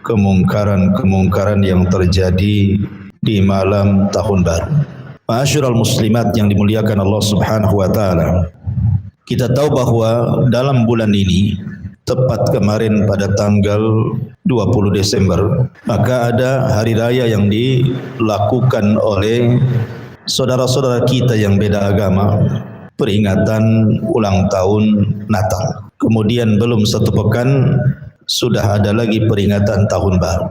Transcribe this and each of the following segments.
Kemungkaran-kemungkaran yang terjadi di malam tahun baru. Ma'asyiral muslimat yang dimuliakan Allah Subhanahu wa taala. Kita tahu bahwa dalam bulan ini, tepat kemarin pada tanggal 20 Desember, maka ada hari raya yang dilakukan oleh saudara-saudara kita yang beda agama, peringatan ulang tahun Natal. Kemudian belum satu pekan sudah ada lagi peringatan tahun baru.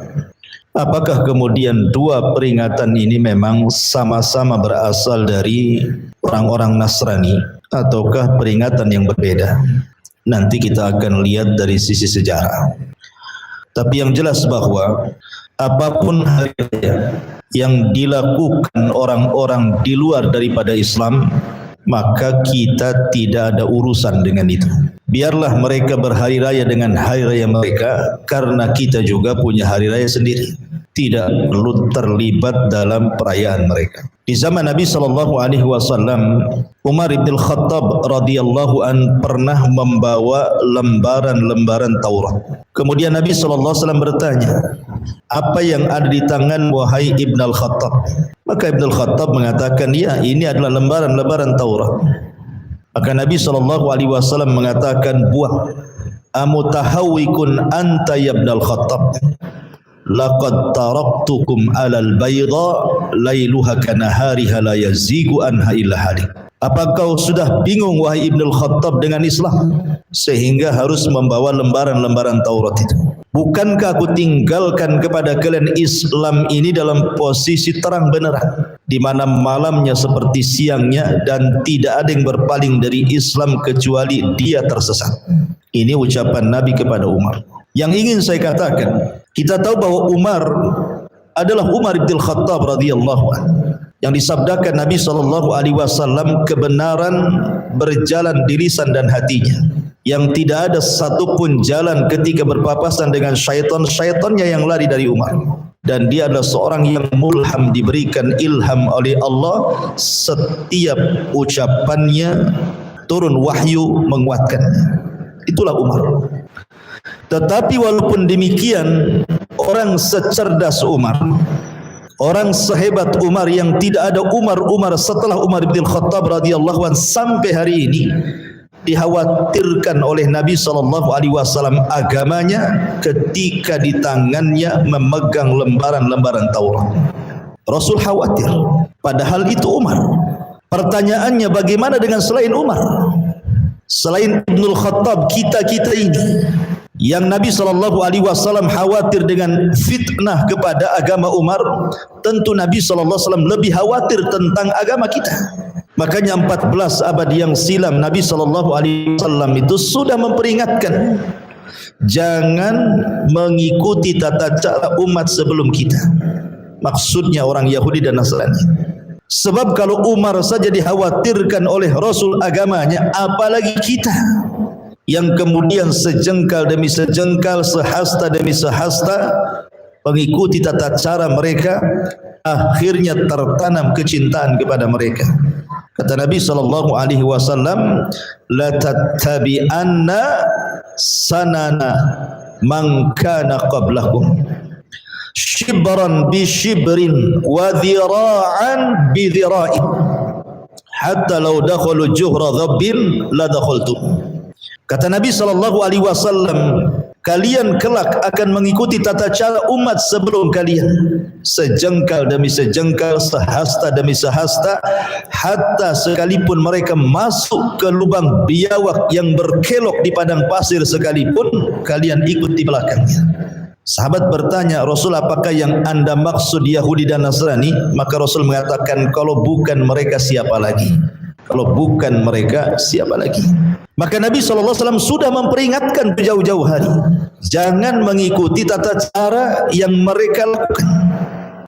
Apakah kemudian dua peringatan ini memang sama-sama berasal dari orang-orang Nasrani ataukah peringatan yang berbeda? Nanti kita akan lihat dari sisi sejarah. Tapi yang jelas bahwa apapun hari raya yang dilakukan orang-orang di luar daripada Islam, maka kita tidak ada urusan dengan itu. Biarlah mereka berhari raya dengan hari raya mereka, karena kita juga punya hari raya sendiri. Tidak perlu terlibat dalam perayaan mereka. Di zaman Nabi SAW, Umar bin Khattab radhiyallahu an pernah membawa lembaran-lembaran Taurat. Kemudian Nabi SAW bertanya, apa yang ada di tangan wahai Ibn al-Khattab? Maka Ibn al-Khattab mengatakan, ya, ini adalah lembaran-lembaran Taurat. Maka Nabi SAW mengatakan, buah, amutahawikun anta ya Ibn al-Khattab, laqad taraktukum alal bayda lailuha kanahariha la yazigu anha illa halik. Apa kau sudah bingung wahai Ibn al-Khattab dengan Islam sehingga harus membawa lembaran-lembaran Taurat itu? Bukankah aku tinggalkan kepada kalian Islam ini dalam posisi terang benderang, di mana malamnya seperti siangnya dan tidak ada yang berpaling dari Islam kecuali dia tersesat. Ini ucapan Nabi kepada Umar. Yang ingin saya katakan, kita tahu bahwa Umar adalah Umar bin Khattab radhiyallahu anhu, yang disabdakan Nabi SAW, kebenaran berjalan di lisan dan hatinya, yang tidak ada satupun jalan ketika berpapasan dengan syaitan, syaitannya yang lari dari Umar. Dan dia adalah seorang yang mulham, diberikan ilham oleh Allah, setiap ucapannya turun wahyu menguatkannya. Itulah Umar. Tetapi walaupun demikian, orang secerdas Umar, orang sehebat Umar, yang tidak ada Umar setelah Umar bin Khattab radhiyallahu anhu sampai hari ini, dikhawatirkan oleh Nabi SAW agamanya ketika di tangannya memegang lembaran-lembaran Taurat. Rasul khawatir, padahal itu Umar. Pertanyaannya, bagaimana dengan selain Umar? Selain Ibnul Khattab, kita ini yang Nabi SAW khawatir dengan fitnah kepada agama Umar, tentu Nabi SAW lebih khawatir tentang agama kita. Makanya 14 abad yang silam Nabi SAW itu sudah memperingatkan, jangan mengikuti tata cara umat sebelum kita. Maksudnya orang Yahudi dan Nasrani. Sebab kalau Umar saja dikhawatirkan oleh Rasul agamanya, apalagi kita yang kemudian sejengkal demi sejengkal, sehasta demi sehasta mengikuti tata cara mereka, akhirnya tertanam kecintaan kepada mereka. Kata Nabi SAW, la tattabi'anna sanana man kana qablakum shibran bi shibrin wa dhira'an bi dhira'in hatta law dakhalu juhra dhabbin la dakhaltum. Kata Nabi SAW, kalian kelak akan mengikuti tata cara umat sebelum kalian, sejengkal demi sejengkal, sehasta demi sehasta, hatta sekalipun mereka masuk ke lubang biawak yang berkelok di padang pasir sekalipun, kalian ikut di belakangnya. Sahabat bertanya, Rasul, apakah yang anda maksud Yahudi dan Nasrani? Maka Rasul mengatakan, kalau bukan mereka siapa lagi? Kalau bukan mereka siapa lagi? Maka Nabi SAW sudah memperingatkan jauh-jauh hari, jangan mengikuti tata cara yang mereka lakukan.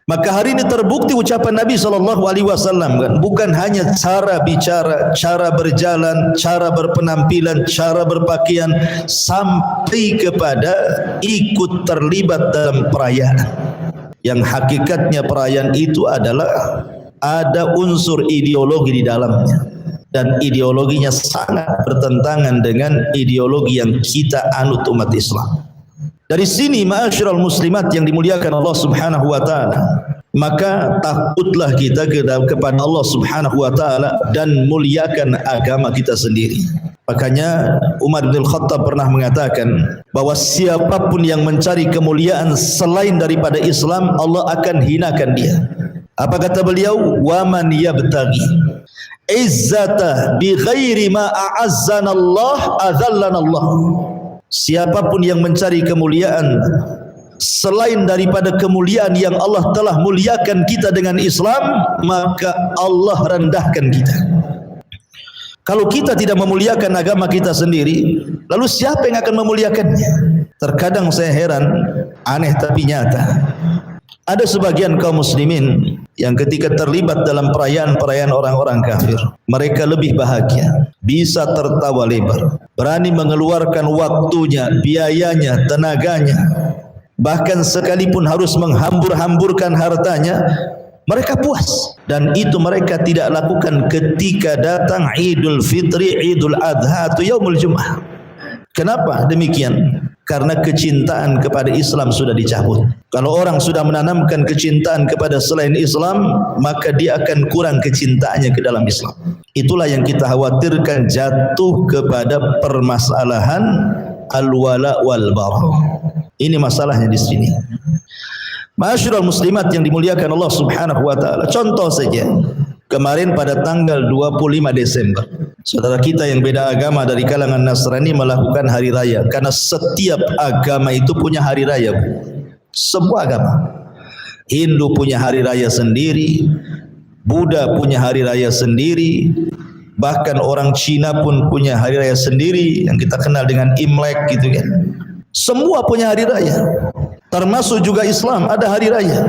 Maka hari ini terbukti ucapan Nabi SAW kan, bukan hanya cara bicara, cara berjalan, cara berpenampilan, cara berpakaian, sampai kepada ikut terlibat dalam perayaan. yang hakikatnya perayaan itu adalah ada unsur ideologi di dalamnya, dan ideologinya sangat bertentangan dengan ideologi yang kita anut umat Islam. Dari sini ma'asyiral muslimat yang dimuliakan Allah Subhanahu wa taala, maka takutlah kita kepada Allah Subhanahu wa taala dan muliakan agama kita sendiri. Makanya Umar bin Khattab pernah mengatakan bahwa siapapun yang mencari kemuliaan selain daripada Islam, Allah akan hinakan dia. Apa kata beliau? Wa man yabtaghi izzata bi ghairi ma a'azzana Allah adzallana Allah. Siapapun yang mencari kemuliaan selain daripada kemuliaan yang Allah telah muliakan kita dengan Islam, maka Allah rendahkan kita. Kalau kita tidak memuliakan agama kita sendiri, lalu siapa yang akan memuliakannya? Terkadang saya heran, aneh tapi nyata. Ada sebagian kaum muslimin yang ketika terlibat dalam perayaan-perayaan orang-orang kafir, mereka lebih bahagia, bisa tertawa lebar, berani mengeluarkan waktunya, biayanya, tenaganya, bahkan sekalipun harus menghambur-hamburkan hartanya, mereka puas. Dan itu mereka tidak lakukan ketika datang Idul Fitri, Idul Adha atau Yaumul Jum'ah. Kenapa demikian? Karena kecintaan kepada Islam sudah dicabut. Kalau orang sudah menanamkan kecintaan kepada selain Islam, maka dia akan kurang kecintaannya ke dalam Islam. Itulah yang kita khawatirkan, jatuh kepada permasalahan al-wala wal bara. Ini masalahnya di sini. Ma'asyiral muslimat yang dimuliakan Allah Subhanahu wa taala. Contoh saja, kemarin pada tanggal 25 Desember, saudara kita yang beda agama dari kalangan Nasrani melakukan hari raya, karena setiap agama itu punya hari raya. Semua agama. Hindu punya hari raya sendiri, Buddha punya hari raya sendiri, bahkan orang Cina pun punya hari raya sendiri yang kita kenal dengan Imlek gitu kan. Semua punya hari raya. Termasuk juga Islam ada hari raya.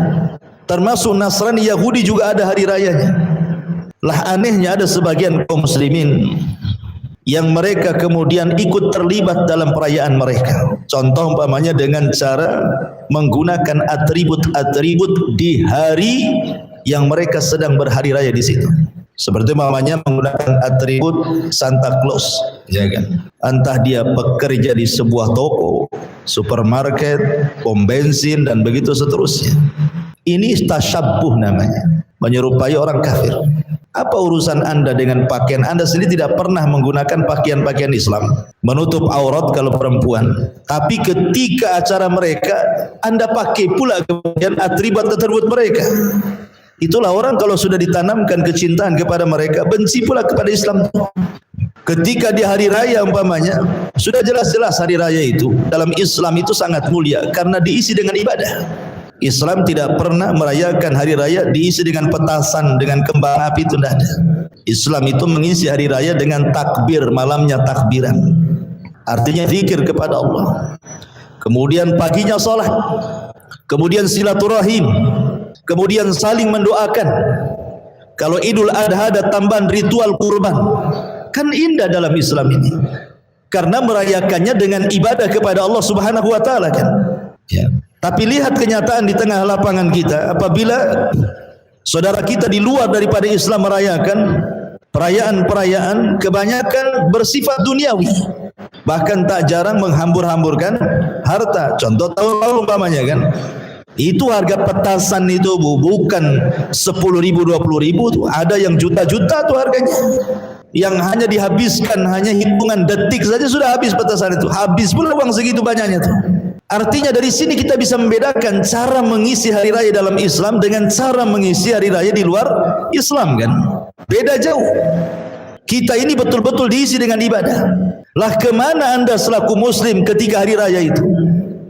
Termasuk Nasrani, Yahudi juga ada hari rayanya. Lah anehnya ada sebagian kaum muslimin yang mereka kemudian ikut terlibat dalam perayaan mereka. Contoh umpamanya dengan cara menggunakan atribut-atribut di hari yang mereka sedang berhari raya di situ. Seperti umpamanya menggunakan atribut Santa Claus, ya kan? Entah dia bekerja di sebuah toko, supermarket, pom bensin dan begitu seterusnya. Ini tasyabbuh namanya, menyerupai orang kafir. Apa urusan Anda dengan pakaian? Anda sendiri tidak pernah menggunakan pakaian-pakaian Islam, menutup aurat kalau perempuan. Tapi ketika acara mereka, Anda pakai pula kemudian atribut-atribut mereka. Itulah orang kalau sudah ditanamkan kecintaan kepada mereka, benci pula kepada Islam. Ketika di hari raya umpamanya, sudah jelas-jelas hari raya itu dalam Islam itu sangat mulia karena diisi dengan ibadah. Islam tidak pernah merayakan hari raya diisi dengan petasan, dengan kembang api, itu tidak ada. Islam itu mengisi hari raya dengan takbir, malamnya takbiran. Artinya zikir kepada Allah. Kemudian paginya salat. Kemudian silaturahim. Kemudian saling mendoakan. Kalau Idul Adha ada tambahan ritual kurban. Kan indah dalam Islam ini. Karena merayakannya dengan ibadah kepada Allah Subhanahu wa taala kan. Ya. Tapi lihat kenyataan di tengah lapangan kita, apabila saudara kita di luar daripada Islam merayakan perayaan-perayaan, kebanyakan bersifat duniawi. Bahkan tak jarang menghambur-hamburkan harta. Contoh tahun-tahun umpamanya kan, itu harga petasan itu bukan 10.000, 20.000 tuh, ada yang juta-juta tuh harganya. Yang hanya dihabiskan hanya hitungan detik saja sudah habis petasan itu. Habis pula uang segitu banyaknya tuh. Artinya dari sini kita bisa membedakan cara mengisi hari raya dalam Islam dengan cara mengisi hari raya di luar Islam kan. Beda jauh. Kita ini betul-betul diisi dengan ibadah. Lah kemana Anda selaku muslim ketika hari raya itu?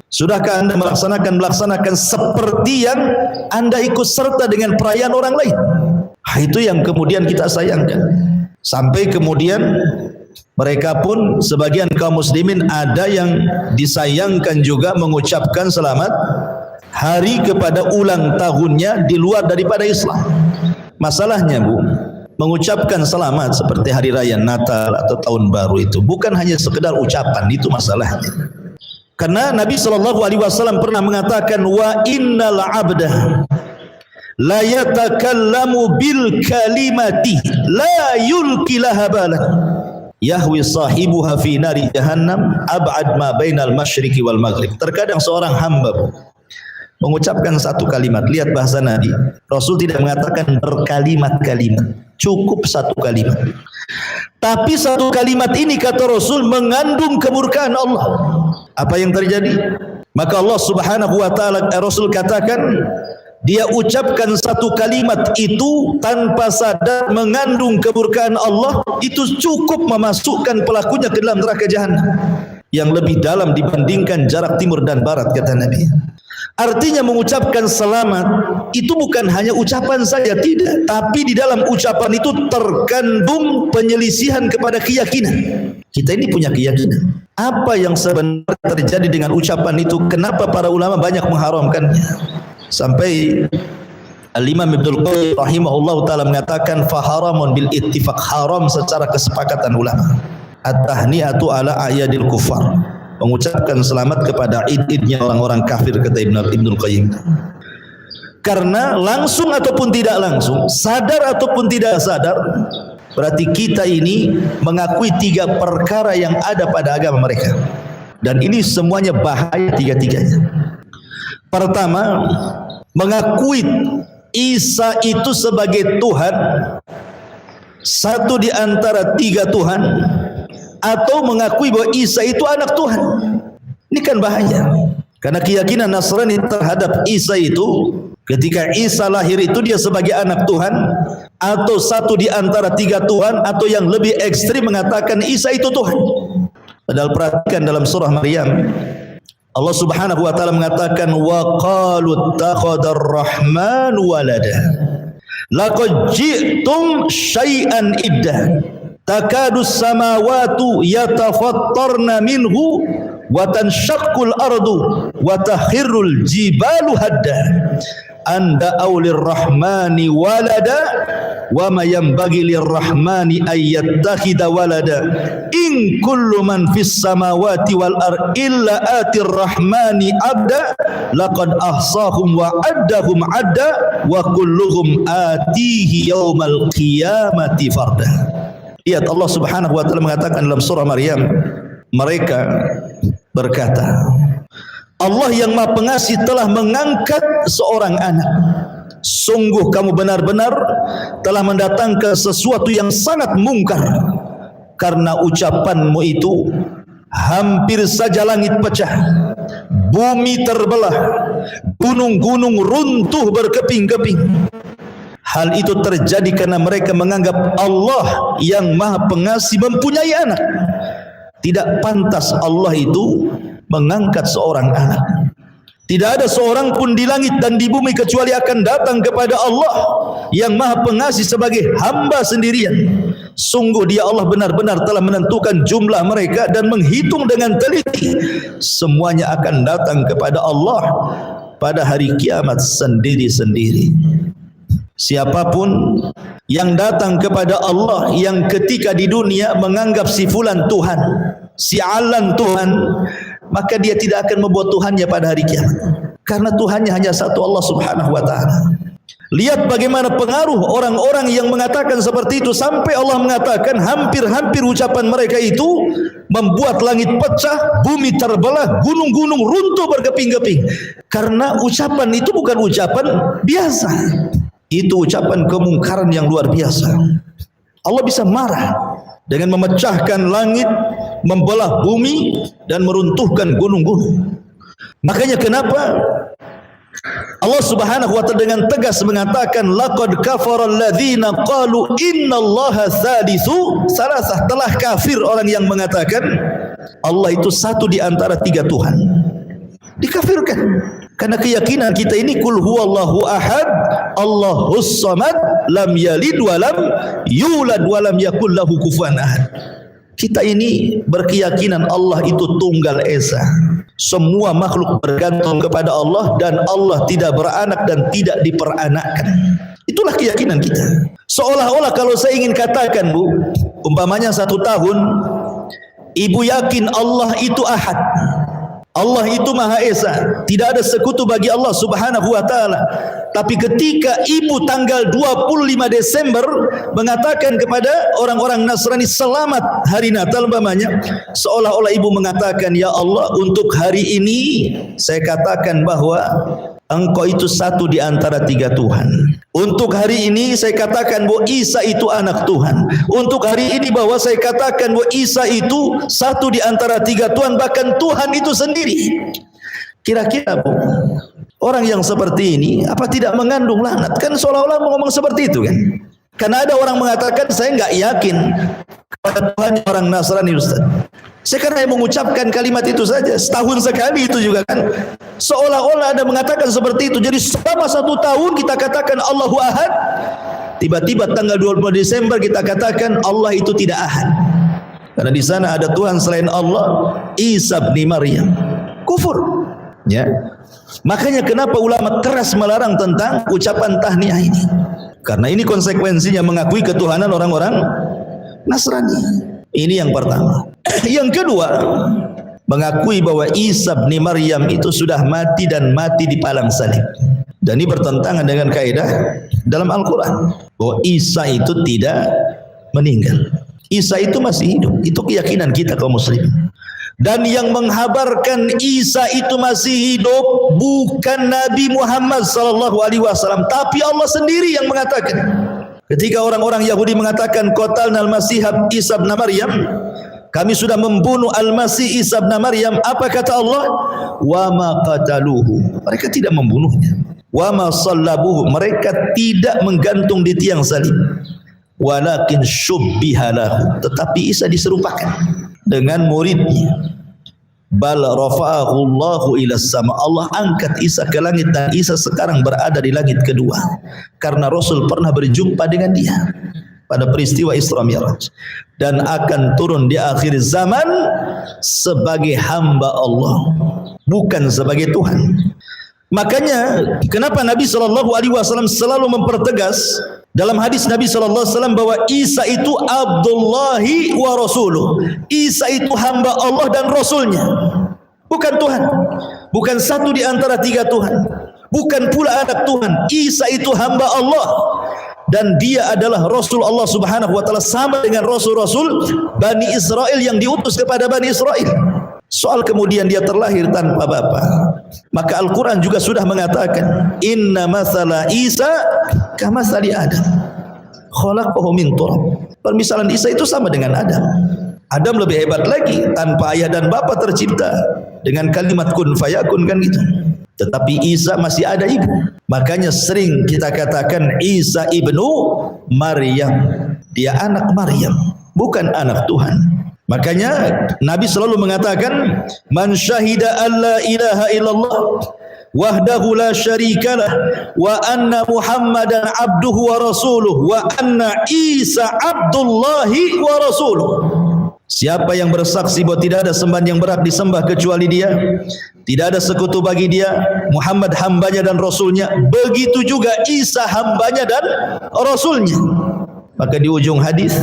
Sudahkah Anda melaksanakan seperti yang Anda ikut serta dengan perayaan orang lain? Itu yang kemudian kita sayangkan. Sampai kemudian mereka pun sebagian kaum muslimin ada yang disayangkan juga mengucapkan selamat hari kepada ulang tahunnya di luar daripada Islam. Masalahnya Bu, mengucapkan selamat seperti hari raya Natal atau tahun baru itu bukan hanya sekedar ucapan, itu masalahnya. Karena Nabi SAW pernah mengatakan, wa innal abda la yatakallamu bil kalimati la yulki laha balan yahwi sahibuha fi nari jahannam ab'ad ma bainal masyriqi wal maghrib. Terkadang seorang hamba mengucapkan satu kalimat, lihat bahasa Nabi, Rasul tidak mengatakan berkalimat-kalimat, cukup satu kalimat. Tapi satu kalimat ini kata Rasul mengandung kemurkaan Allah. Apa yang terjadi? Maka Allah Subhanahu wa taala, Rasul katakan, dia ucapkan satu kalimat itu tanpa sadar mengandung kemurkaan Allah, itu cukup memasukkan pelakunya ke dalam neraka jahanam yang lebih dalam dibandingkan jarak timur dan barat, kata Nabi. Artinya mengucapkan selamat itu bukan hanya ucapan saja, tidak, tapi di dalam ucapan itu terkandung penyelisihan kepada keyakinan. Kita ini punya keyakinan. Apa yang sebenarnya terjadi dengan ucapan itu? Kenapa para ulama banyak mengharamkannya? Sampai Al-Imam Ibnul Qayyim rahimahullah ta'ala mengatakan faharamun bil ittifaq, haram secara kesepakatan ulama. At-tahni'atu ala a'yadil kufar, mengucapkan selamat kepada id-idnya orang-orang kafir, kata Ibnul Qayyim. Karena langsung ataupun tidak langsung, sadar ataupun tidak sadar, berarti kita ini mengakui tiga perkara yang ada pada agama mereka. Dan ini semuanya bahaya tiga-tiganya. Pertama, mengakui Isa itu sebagai Tuhan, satu di antara tiga Tuhan, atau mengakui bahwa Isa itu anak Tuhan. Ini kan bahaya. Karena keyakinan Nasrani terhadap Isa itu, ketika Isa lahir itu dia sebagai anak Tuhan, atau satu di antara tiga Tuhan, atau yang lebih ekstrim mengatakan Isa itu Tuhan. Padahal perhatikan dalam surah Maryam, Allah Subhanahu wa taala mengatakan wa qalu takhadar rahman walada laqad ji'tum syai'an idda takadu samawatu yatafattarna minhu wa tanshaqqul ardu wa takhirrul jibalu hadda anda aulir rahmani walada wa ma yanbaghi lirrahmani ayyattakhidha walada in kullu man fis samawati wal ardi illa atir rahmani abda laqad ahsahum wa addahum adda wa kulluhum atihi yaumal qiyamati farda. Lihat Allah Subhanahu wa taala mengatakan dalam surah Maryam, mereka berkata, Allah yang Maha Pengasih telah mengangkat seorang anak. Sungguh kamu benar-benar telah mendatangkan sesuatu yang sangat mungkar. Karena ucapanmu itu hampir saja langit pecah, bumi terbelah, gunung-gunung runtuh berkeping-keping. Hal itu terjadi karena mereka menganggap Allah yang Maha Pengasih mempunyai anak. Tidak pantas Allah itu mengangkat seorang anak. Tidak ada seorang pun di langit dan di bumi kecuali akan datang kepada Allah yang Maha Pengasih sebagai hamba sendirian. Sungguh dia Allah benar-benar telah menentukan jumlah mereka dan menghitung dengan teliti. Semuanya akan datang kepada Allah pada hari kiamat sendiri-sendiri. Siapapun yang datang kepada Allah yang ketika di dunia menganggap si fulan Tuhan, si alan Tuhan, maka dia tidak akan membuat Tuhannya pada hari kiamat. Karena Tuhannya hanya satu, Allah Subhanahu wa taala. Lihat bagaimana pengaruh orang-orang yang mengatakan seperti itu, sampai Allah mengatakan hampir-hampir ucapan mereka itu membuat langit pecah, bumi terbelah, gunung-gunung runtuh berkeping-keping. Karena ucapan itu bukan ucapan biasa. Itu ucapan kemungkaran yang luar biasa. Allah bisa marah dengan memecahkan langit, membelah bumi dan meruntuhkan gunung-gunung. Makanya kenapa Allah Subhanahu wa taala dengan tegas mengatakan laqad kafara alladzina qalu innallaha tsalitsu salasah. Telah kafir orang yang mengatakan Allah itu satu di antara tiga Tuhan. Dikafirkan karena keyakinan kita ini kul huwallahu ahad Allahus samad lam yalid wa lam yulad wa lam yakul lahu kufuwan ahad. Kita ini berkeyakinan Allah itu tunggal esa. Semua makhluk bergantung kepada Allah dan Allah tidak beranak dan tidak diperanakkan. Itulah keyakinan kita. Seolah-olah kalau saya ingin katakan, Bu, umpamanya 1 tahun ibu yakin Allah itu ahad, Allah itu Maha Esa, tidak ada sekutu bagi Allah Subhanahu wa taala. Tapi ketika ibu tanggal 25 Desember mengatakan kepada orang-orang Nasrani selamat hari Natal umpamanya, seolah-olah ibu mengatakan, ya Allah, untuk hari ini saya katakan bahwa Engkau itu satu di antara tiga Tuhan. Untuk hari ini saya katakan bahwa Isa itu anak Tuhan. Untuk hari ini bahwa saya katakan bahwa Isa itu satu di antara tiga Tuhan, bahkan Tuhan itu sendiri. Kira-kira Bu, orang yang seperti ini apa tidak mengandung laknat? Kan seolah-olah ngomong seperti itu kan. Karena ada orang mengatakan saya enggak yakin kepada Tuhan orang Nasrani Ustaz. Sekarang yang mengucapkan kalimat itu saja, setahun sekali itu juga kan. Seolah-olah ada mengatakan seperti itu. Jadi selama 1 tahun kita katakan Allahu Ahad. Tiba-tiba tanggal 20 Desember kita katakan Allah itu tidak ahad. Karena di sana ada Tuhan selain Allah, Isa bin Maryam. Kufur. Ya. Makanya kenapa ulama keras melarang tentang ucapan tahniah ini? Karena ini konsekuensinya mengakui ketuhanan orang-orang Nasrani. Ini yang pertama. Yang kedua, mengakui bahwa Isa bin Maryam itu sudah mati dan mati di palang salib. Dan ini bertentangan dengan kaidah dalam Al-Quran bahwa Isa itu tidak meninggal. Isa itu masih hidup. Itu keyakinan kita kaum muslim. Dan yang menghabarkan Isa itu masih hidup bukan Nabi Muhammad SAW, tapi Allah sendiri yang mengatakan. Ketika orang-orang Yahudi mengatakan qatalna al-Masih Isa bin Maryam, kami sudah membunuh Al-Masih Isa bin Maryam, apa kata Allah? Wa ma qataluhu, mereka tidak membunuhnya. Wa ma sallabuhu, mereka tidak menggantung di tiang salib. Walakin syubbiha lahu, tetapi Isa diserupakan dengan muridnya. Bal rafa'ahu Allahu ila sama, Allah angkat Isa ke langit dan Isa sekarang berada di langit kedua. Karena Rasul pernah berjumpa dengan dia pada peristiwa Isra Mi'raj, dan akan turun di akhir zaman sebagai hamba Allah, bukan sebagai Tuhan. Makanya kenapa Nabi SAW selalu mempertegas dalam hadis Nabi SAW bahwa Isa itu Abdullahi wa Rasuluh. Isa itu hamba Allah dan Rasulnya, bukan Tuhan, bukan satu di antara tiga Tuhan, bukan pula anak Tuhan. Isa itu hamba Allah dan dia adalah Rasul Allah Subhanahu wa taala, sama dengan Rasul-Rasul Bani Israel yang diutus kepada Bani Israel. Soal kemudian dia terlahir tanpa bapa, maka Al-Quran juga sudah mengatakan inna mathala Isa kamathali Adam khalaqahu min turab. Permisalan Isa itu sama dengan Adam. Adam lebih hebat lagi, tanpa ayah dan bapa tercipta dengan kalimat kun fayakun kan gitu. Tetapi Isa masih ada ibu. Makanya sering kita katakan Isa ibnu Maryam, dia anak Maryam, bukan anak Tuhan. Makanya Nabi selalu mengatakan man syahida alla ilaha illallah wahdahu la syarikalah wa anna Muhammadan abduhu wa rasuluh wa anna Isa abdullahi wa rasuluh. Siapa yang bersaksi bahwa tidak ada sembahan yang berhak disembah kecuali dia, tidak ada sekutu bagi dia, Muhammad hambanya dan rasulnya, begitu juga Isa hambanya dan rasulnya. Maka di ujung hadis,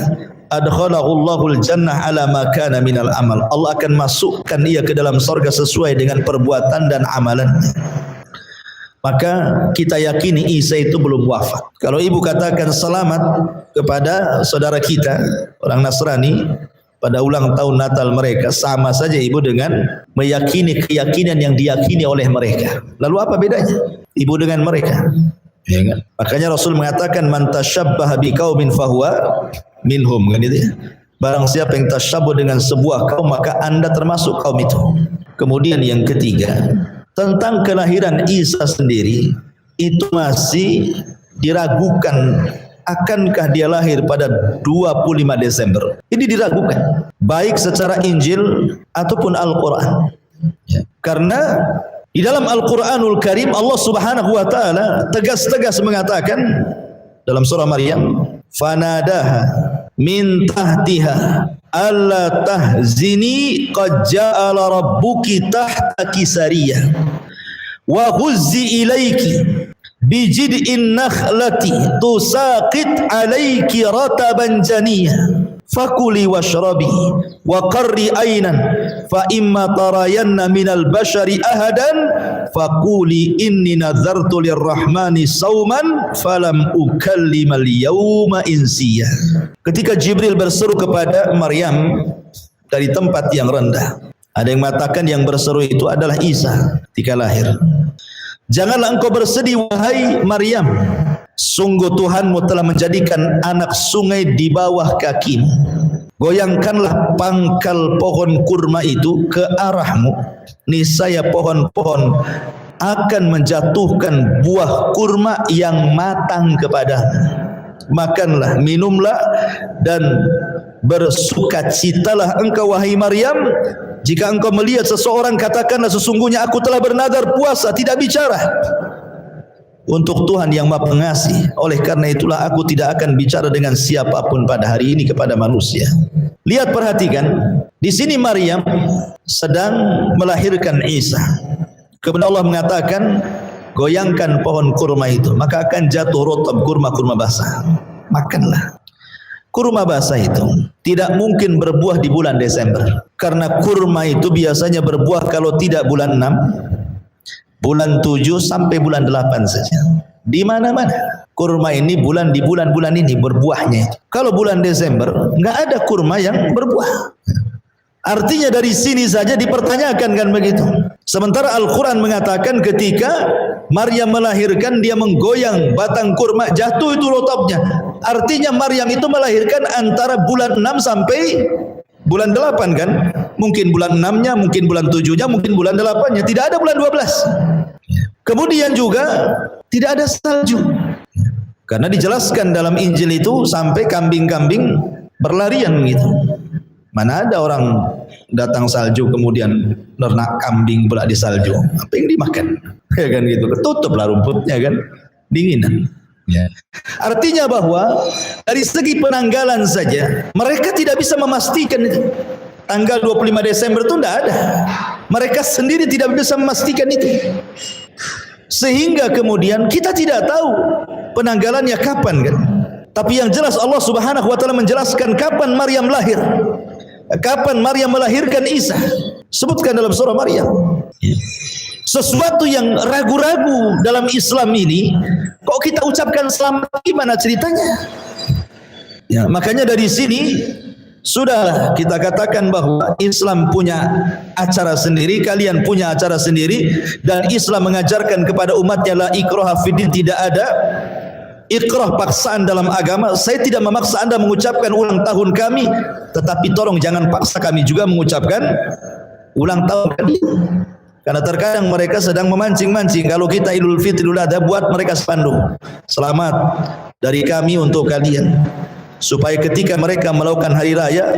adkhalahullahu al-jannah ala ma kana minal amal, Allah akan masukkan ia ke dalam surga sesuai dengan perbuatan dan amalannya. Maka kita yakini Isa itu belum wafat. Kalau ibu katakan selamat kepada saudara kita orang Nasrani pada ulang tahun Natal mereka, sama saja ibu dengan meyakini keyakinan yang diyakini oleh mereka. Lalu apa bedanya ibu dengan mereka? Ya kan? Makanya Rasul mengatakan man tasyabbaha biqaumin fahuwa minhum, kan itu ya. Barang siapa yang tasyabbuh dengan sebuah kaum maka Anda termasuk kaum itu. Kemudian yang ketiga, tentang kelahiran Isa sendiri itu masih diragukan, akankah dia lahir pada 25 Desember. Ini diragukan, baik secara Injil ataupun Al-Quran. Ya. Karena di dalam Al-Quranul Karim Allah Subhanahu wa taala tegas-tegas mengatakan dalam surah Maryam, fanadaha min tahtiha alla tahzini qad ja'ala rabbuki tahtaki sariyah wa huzzi ilayki bijid'in nakhlati tusaqit alayki rataban janiyah. fakuli washrabi wa qarri aynan fa imma tarayanna minal bashari ahadan fakuli inni nadzartu lirrahmani sauman falam ukallimal yawma insiya. Ketika Jibril berseru kepada Maryam dari tempat yang rendah, ada yang mengatakan yang berseru itu adalah Isa ketika lahir. Janganlah engkau bersedih wahai Maryam, sungguh Tuhanmu telah menjadikan anak sungai di bawah kakimu. Goyangkanlah pangkal pohon kurma itu ke arahmu, niscaya pohon-pohon akan menjatuhkan buah kurma yang matang kepadamu. Makanlah, minumlah dan bersukacitalah engkau wahai Maryam. Jika engkau melihat seseorang, katakanlah sesungguhnya aku telah bernadar puasa tidak bicara untuk Tuhan yang Maha Pengasih. Oleh karena itulah aku tidak akan bicara dengan siapapun pada hari ini kepada manusia. Lihat, perhatikan, di sini Maryam sedang melahirkan Isa. Kemudian Allah mengatakan, goyangkan pohon kurma itu, maka akan jatuh rotab kurma-kurma basah. Makanlah. Kurma basah itu tidak mungkin berbuah di bulan Desember, karena kurma itu biasanya berbuah kalau tidak bulan 6, bulan 7 sampai bulan 8 saja. Di mana-mana kurma ini di bulan-bulan ini berbuahnya. Kalau bulan Desember nggak ada kurma yang berbuah. Artinya dari sini saja dipertanyakan kan begitu. Sementara Al-Quran mengatakan ketika Maryam melahirkan, dia menggoyang batang kurma, jatuh itu rotopnya. Artinya Maryam itu melahirkan antara bulan 6 sampai bulan 8 kan. Mungkin bulan 6-nya, mungkin bulan 7-nya, mungkin bulan 8-nya. Tidak ada bulan 12. Kemudian juga tidak ada salju. Karena dijelaskan dalam Injil itu sampai kambing-kambing berlarian gitu. Mana ada orang datang salju kemudian nernak kambing pula di salju. Apa yang dimakan? Ya kan gitu. Tutuplah rumputnya kan, dinginan. Ya. Artinya bahwa dari segi penanggalan saja mereka tidak bisa memastikan itu. Tanggal 25 Desember itu tidak ada. Mereka sendiri tidak bisa memastikan itu. Sehingga kemudian kita tidak tahu penanggalannya kapan kan. Tapi yang jelas Allah Subhanahu wa taala menjelaskan kapan Maryam lahir. Kapan Maryam melahirkan Isa? Sebutkan dalam surah Maryam. Sesuatu yang ragu-ragu dalam Islam ini, kok kita ucapkan selamat, gimana ceritanya? Ya, makanya dari sini sudah kita katakan bahwa Islam punya acara sendiri, kalian punya acara sendiri, dan Islam mengajarkan kepada umatnya la ikraha fiddin, tidak ada ikrah paksaan dalam agama. Saya tidak memaksa Anda mengucapkan ulang tahun kami, tetapi tolong jangan paksa kami juga mengucapkan ulang tahun kami. Karena terkadang mereka sedang memancing-mancing. Kalau kita Idul Fitri, Idul Adha, buat mereka spanduk, selamat dari kami untuk kalian, supaya ketika mereka melakukan hari raya,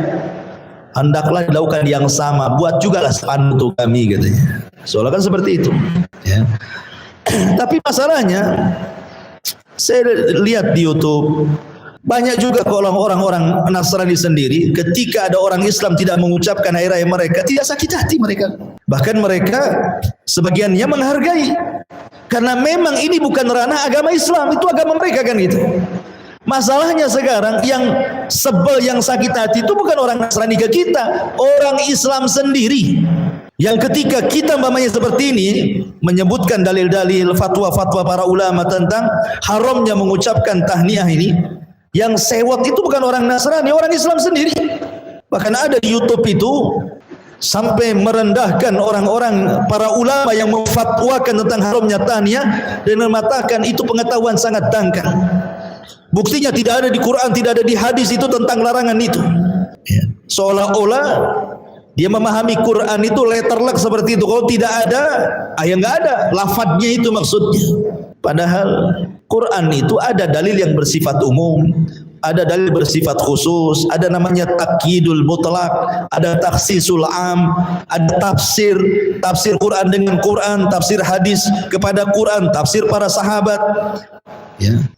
hendaklah dilakukan yang sama. Buat juga lah spanduk untuk kami, katanya. Soalnya kan seperti itu ya. Tapi masalahnya, saya lihat di YouTube banyak juga kalau orang-orang Nasrani sendiri, ketika ada orang Islam tidak mengucapkan hari raya mereka, tidak sakit hati mereka. Bahkan mereka sebagiannya menghargai, karena memang ini bukan ranah agama Islam, itu agama mereka kan gitu. Masalahnya sekarang yang sebel, yang sakit hati itu bukan orang Nasrani ke kita, orang Islam sendiri. Yang ketika kita mamanya seperti ini menyebutkan dalil-dalil fatwa-fatwa para ulama tentang haramnya mengucapkan tahniah ini, yang sewot itu bukan orang Nasrani, orang Islam sendiri. Bahkan ada di YouTube itu sampai merendahkan orang-orang para ulama yang memfatwakan tentang haramnya tahniah dan mengatakan itu pengetahuan sangat dangkal. Buktinya tidak ada di Quran, tidak ada di hadis itu tentang larangan itu. Seolah-olah dia memahami Quran itu letterlek seperti itu. Kalau tidak ada, ya nggak ada. Lafadznya itu maksudnya. Padahal Quran itu ada dalil yang bersifat umum, ada dalil bersifat khusus, ada namanya takyidul mutlak, ada takhsisul am, ada tafsir Quran dengan Quran, tafsir hadis kepada Quran, tafsir para sahabat.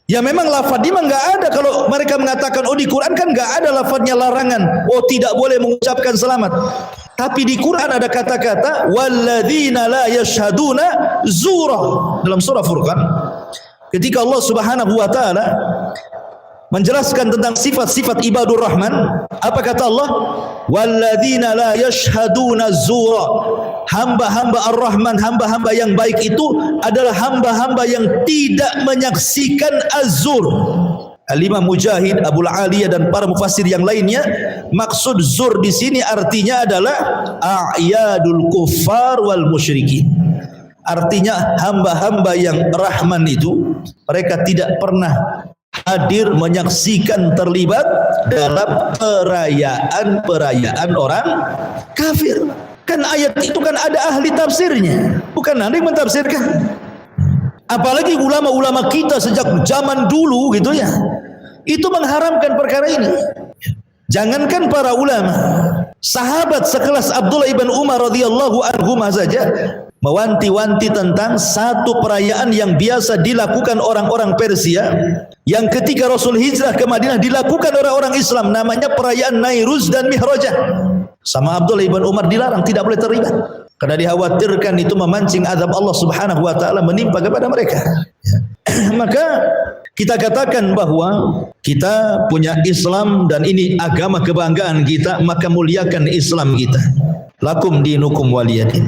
Ya memang lafadznya memang nggak ada. Kalau mereka mengatakan oh di Quran kan nggak ada lafadznya larangan, oh tidak boleh mengucapkan selamat. Tapi di Quran ada kata-kata walladzina la yashhaduna zura dalam surah Furqan. Ketika Allah Subhanahu wa taala menjelaskan tentang sifat-sifat ibadur rahman, apa kata Allah? Walladzina la yashhaduna zura. Hamba-hamba ar-Rahman, hamba-hamba yang baik itu adalah hamba-hamba yang tidak menyaksikan az-zur. Al-Imam Mujahid, Abul Aliyah dan para mufassir yang lainnya, maksud zur di sini artinya adalah a'yadul kuffar wal musyrikin. Artinya hamba-hamba yang Rahman itu mereka tidak pernah hadir menyaksikan terlibat dalam perayaan orang kafir. Kan ayat itu kan ada ahli tafsirnya, bukan ahli mentafsirkan. Apalagi ulama-ulama kita sejak zaman dulu gitu ya, itu mengharamkan perkara ini. Jangankan para ulama, sahabat sekelas Abdullah ibn Umar radhiyallahu anhu saja mewanti-wanti tentang satu perayaan yang biasa dilakukan orang-orang Persia, yang ketika Rasul hijrah ke Madinah dilakukan oleh orang Islam, namanya perayaan Nairuz dan Mihrajah. Sama Abdullah ibn Umar dilarang, tidak boleh terlibat, karena dikhawatirkan itu memancing azab Allah Subhanahu wa taala menimpa kepada mereka. Maka kita katakan bahwa kita punya Islam dan ini agama kebanggaan kita, maka muliakan Islam kita. Lakum dinukum waliyadin.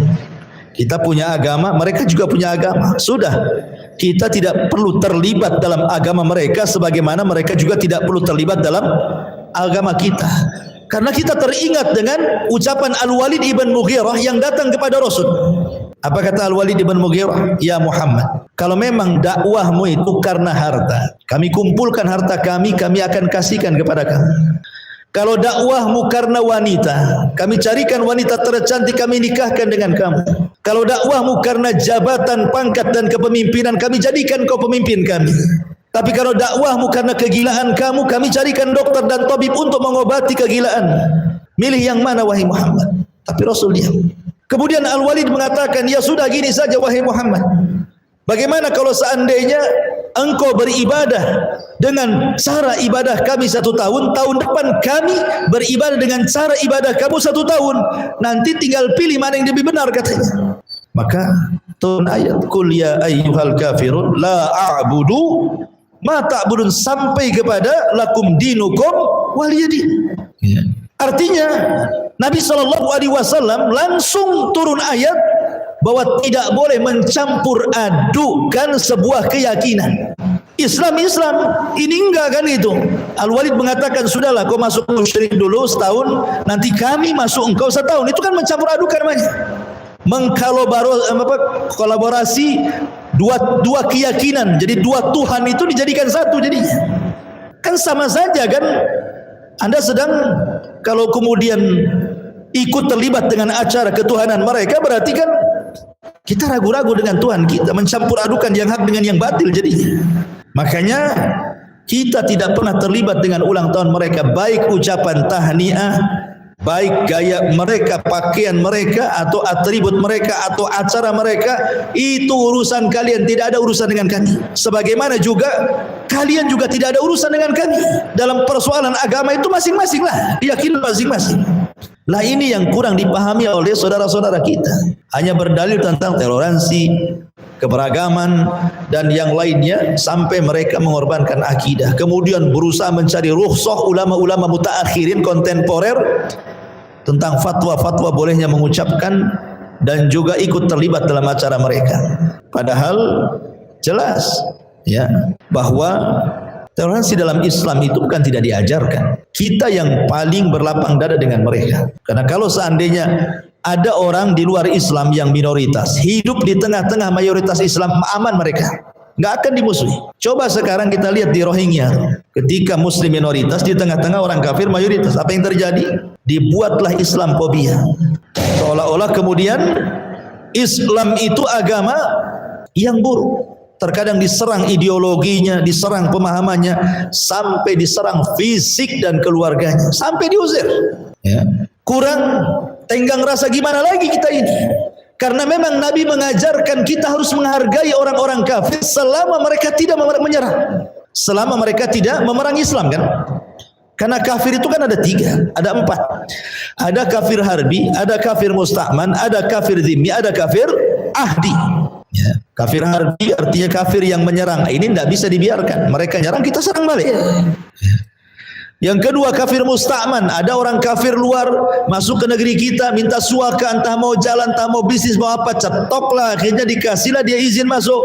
Kita punya agama, mereka juga punya agama. Sudah, kita tidak perlu terlibat dalam agama mereka sebagaimana mereka juga tidak perlu terlibat dalam agama kita. Karena kita teringat dengan ucapan Al-Walid ibn Mughirah yang datang kepada Rasul. Apa kata Al-Walid ibn Mughirah? Ya Muhammad, kalau memang dakwahmu itu karena harta, kami kumpulkan harta kami, kami akan kasihkan kepada kamu. Kalau dakwahmu karena wanita, kami carikan wanita tercantik, kami nikahkan dengan kamu. Kalau dakwahmu karena jabatan, pangkat dan kepemimpinan, kami jadikan kau pemimpin kami. Tapi kalau dakwahmu karena kegilaan kamu, kami carikan dokter dan tabib untuk mengobati kegilaan. Milih yang mana wahai Muhammad? Tapi Rasul diam. Kemudian Al-Walid mengatakan, ya sudah gini saja wahai Muhammad. Bagaimana kalau seandainya engkau beribadah dengan cara ibadah kami 1 tahun, tahun depan kami beribadah dengan cara ibadah kamu 1 tahun. Nanti tinggal pilih mana yang lebih benar katanya. Maka turun ayat, Qul ya ayyuhal kafirun la a'budu ma ta'budun, sampai kepada lakum dinukum waliyadin. Ya. Artinya Nabi SAW langsung turun ayat bahwa tidak boleh mencampur adukan sebuah keyakinan. Islam ini enggak kan itu. Al-Walid mengatakan sudahlah kau masuk musyrik dulu setahun, nanti kami masuk engkau setahun. Itu kan mencampur adukan namanya. Kolaborasi dua keyakinan, jadi dua Tuhan itu dijadikan satu jadinya. Kan sama saja kan. Anda sedang kalau kemudian ikut terlibat dengan acara ketuhanan mereka, berarti kan kita ragu-ragu dengan Tuhan kita, mencampur adukan yang hak dengan yang batil jadinya. Makanya kita tidak pernah terlibat dengan ulang tahun mereka, baik ucapan tahniah, baik gaya mereka, pakaian mereka, atau atribut mereka, atau acara mereka. Itu urusan kalian, tidak ada urusan dengan kami. Sebagaimana juga kalian juga tidak ada urusan dengan kami. Dalam persoalan agama itu masing-masing lah, keyakinan masing-masing. Lah ini yang kurang dipahami oleh saudara-saudara kita. Hanya berdalil tentang toleransi, keberagaman dan yang lainnya, sampai mereka mengorbankan akidah. Kemudian berusaha mencari rukhsah ulama-ulama mutaakhirin kontemporer tentang fatwa-fatwa bolehnya mengucapkan dan juga ikut terlibat dalam acara mereka. Padahal jelas ya bahwa toleransi dalam Islam itu bukan tidak diajarkan. Kita yang paling berlapang dada dengan mereka. Karena kalau seandainya ada orang di luar Islam yang minoritas hidup di tengah-tengah mayoritas Islam, aman mereka, nggak akan dimusuhi. Coba sekarang kita lihat di Rohingya, ketika Muslim minoritas di tengah-tengah orang kafir mayoritas, apa yang terjadi? Dibuatlah Islamophobia, seolah-olah kemudian Islam itu agama yang buruk. Terkadang diserang ideologinya, diserang pemahamannya, sampai diserang fisik dan keluarganya, sampai diusir. Ya. Kurang tenggang rasa gimana lagi kita ini? Karena memang Nabi mengajarkan kita harus menghargai orang-orang kafir selama mereka tidak menyerang, selama mereka tidak memerangi Islam kan? Karena kafir itu kan ada 3, ada 4. Ada kafir harbi, ada kafir musta'man, ada kafir dhimmi, ada kafir ahdi. Ya. Kafir harbi artinya kafir yang menyerang. Ini tidak bisa dibiarkan. Mereka nyerang, kita serang balik. Ya. Yang kedua, kafir musta'man. Ada orang kafir luar masuk ke negeri kita, minta suaka, entah mau jalan, entah mau bisnis, mau apa, cetoklah, akhirnya dikasihlah dia izin masuk.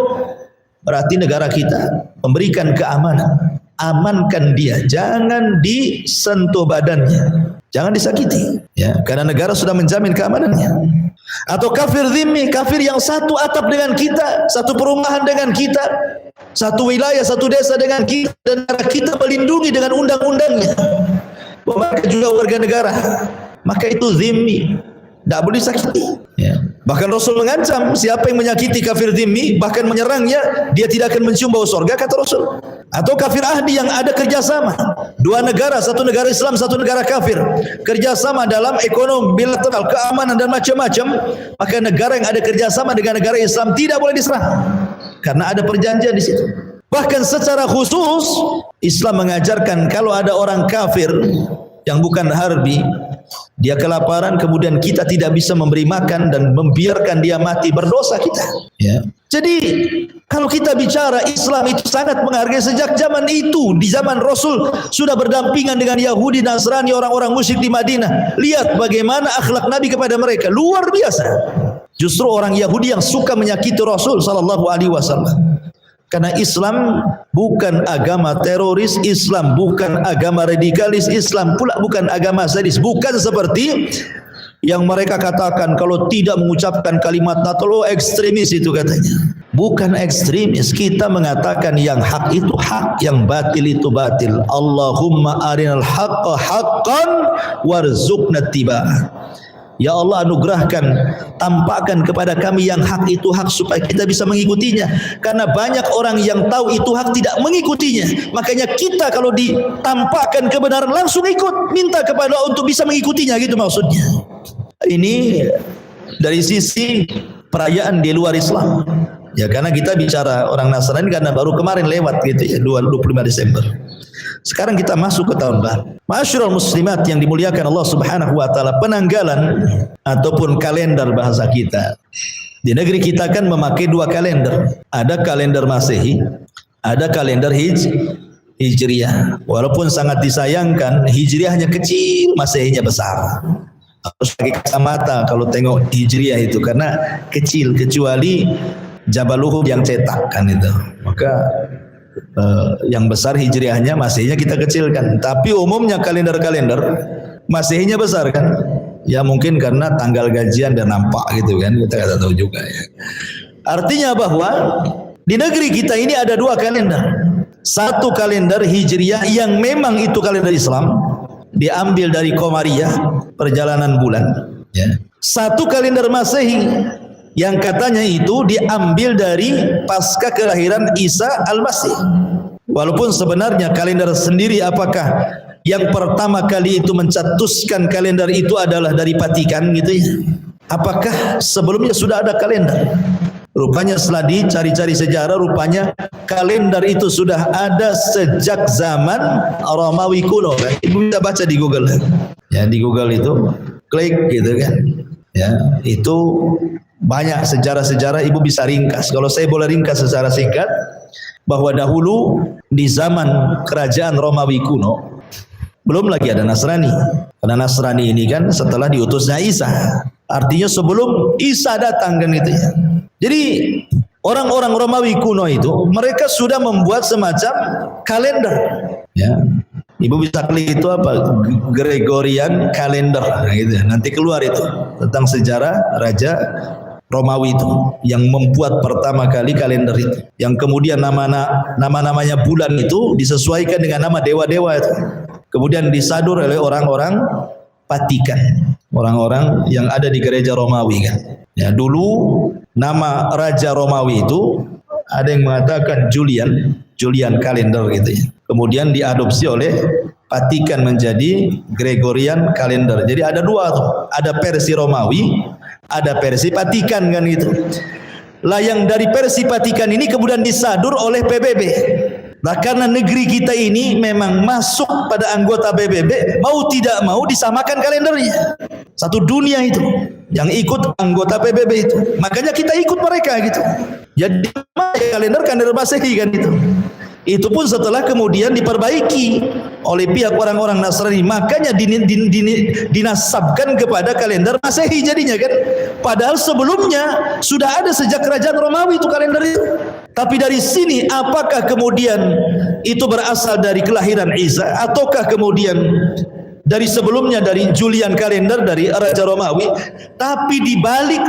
Berarti negara kita memberikan keamanan. Amankan dia, jangan disentuh badannya, jangan disakiti, ya, karena negara sudah menjamin keamanannya. Atau kafir zimmi, kafir yang satu atap dengan kita, satu perumahan dengan kita, satu wilayah, satu desa dengan kita, dan negara kita melindungi dengan undang-undangnya, mereka juga warga negara, maka itu zimmi, tidak boleh disakiti, ya. Bahkan Rasul mengancam siapa yang menyakiti kafir zimmi, bahkan menyerangnya, dia tidak akan mencium bau surga, kata Rasul. Atau kafir ahdi yang ada kerjasama, dua negara, satu negara Islam, satu negara kafir, kerjasama dalam ekonomi, bilateral, keamanan dan macam-macam, maka negara yang ada kerjasama dengan negara Islam tidak boleh diserang, karena ada perjanjian di situ. Bahkan secara khusus Islam mengajarkan kalau ada orang kafir yang bukan harbi, dia kelaparan, kemudian kita tidak bisa memberi makan dan membiarkan dia mati, berdosa kita, ya. Jadi kalau kita bicara Islam itu sangat menghargai sejak zaman itu. Di zaman Rasul sudah berdampingan dengan Yahudi, Nasrani, orang-orang musyrik di Madinah. Lihat bagaimana akhlak Nabi kepada mereka, luar biasa. Justru orang Yahudi yang suka menyakiti Rasul sallallahu alaihi wasallam. Karena Islam bukan agama teroris, Islam bukan agama radikalis, Islam pula bukan agama sadis. Bukan seperti yang mereka katakan kalau tidak mengucapkan kalimat Natal, ekstremis itu katanya. Bukan ekstremis, kita mengatakan yang hak itu hak, yang batil itu batil. Allahumma arinal haqqa haqqan warzuqna ittiba'ah. Ya Allah, anugerahkan, tampakkan kepada kami yang hak itu hak supaya kita bisa mengikutinya. Karena banyak orang yang tahu itu hak tidak mengikutinya. Makanya kita kalau ditampakkan kebenaran langsung ikut, minta kepada Allah untuk bisa mengikutinya, gitu maksudnya. Ini dari sisi perayaan di luar Islam. Ya, karena kita bicara orang Nasrani karena baru kemarin lewat gitu ya, 25 Desember. Sekarang kita masuk ke tahun baru. Ma'asyiral muslimat yang dimuliakan Allah Subhanahu wa taala, penanggalan ataupun kalender bahasa kita. Di negeri kita kan memakai dua kalender. Ada kalender Masehi, ada kalender Hijriah. Walaupun sangat disayangkan, Hijriahnya kecil, Masehinya besar. Harus pakai kacamata kalau tengok Hijriah itu karena kecil, kecuali Jabal Uhud yang cetak kan itu. Maka yang besar Hijriahnya, Masehinya kita kecilkan. Tapi umumnya kalender-kalender Masehinya besar kan. Ya mungkin karena tanggal gajian dan nampak gitu kan, kita nggak tahu juga ya. Artinya bahwa di negeri kita ini ada dua kalender. Satu kalender Hijriah yang memang itu kalender Islam, diambil dari Qamariyah, perjalanan bulan, ya. Satu kalender Masehi yang katanya itu diambil dari pasca kelahiran Isa Al-Masih. Walaupun sebenarnya kalender sendiri apakah yang pertama kali itu mencetuskan kalender itu adalah dari Vatikan gitu ya. Apakah sebelumnya sudah ada kalender? Rupanya setelah dicari-cari sejarah, rupanya kalender itu sudah ada sejak zaman Romawi kuno. Ibu bisa baca di Google. Ya, di Google itu klik gitu kan. Ya, itu banyak sejarah-sejarah, ibu bisa ringkas. Kalau saya boleh ringkas secara singkat, bahwa dahulu di zaman kerajaan Romawi kuno belum lagi ada Nasrani. Karena Nasrani ini kan setelah diutusnya Isa. Artinya sebelum Isa datang kan itu ya. Jadi orang-orang Romawi kuno itu mereka sudah membuat semacam kalender. Ya. Ibu bisa klik itu apa? Gregorian kalender gitu. Nanti keluar itu tentang sejarah Raja Romawi itu yang membuat pertama kali kalender itu, yang kemudian nama-namanya bulan itu disesuaikan dengan nama dewa-dewa itu, kemudian disadur oleh orang-orang Vatikan, orang-orang yang ada di gereja Romawi kan. Ya, dulu nama Raja Romawi itu ada yang mengatakan Julian kalender gitu ya. Kemudian diadopsi oleh Vatikan menjadi Gregorian kalender. Jadi ada dua tuh, ada versi Romawi, ada versi Vatikan kan gitu. Lah yang dari versi Vatikan ini kemudian disadur oleh PBB. Nah karena negeri kita ini memang masuk pada anggota PBB, mau tidak mau disamakan kalendernya. Satu dunia itu. yang ikut anggota PBB itu. Makanya kita ikut mereka gitu. Jadi kalender Masehi kan itu. Itu pun setelah kemudian diperbaiki oleh pihak orang-orang Nasrani. Makanya dinasabkan kepada kalender Masehi jadinya kan. Padahal sebelumnya sudah ada sejak kerajaan Romawi itu kalender itu. Tapi dari sini apakah kemudian itu berasal dari kelahiran Isa ataukah kemudian dari sebelumnya dari Julian kalender dari Raja Romawi? Tapi di balik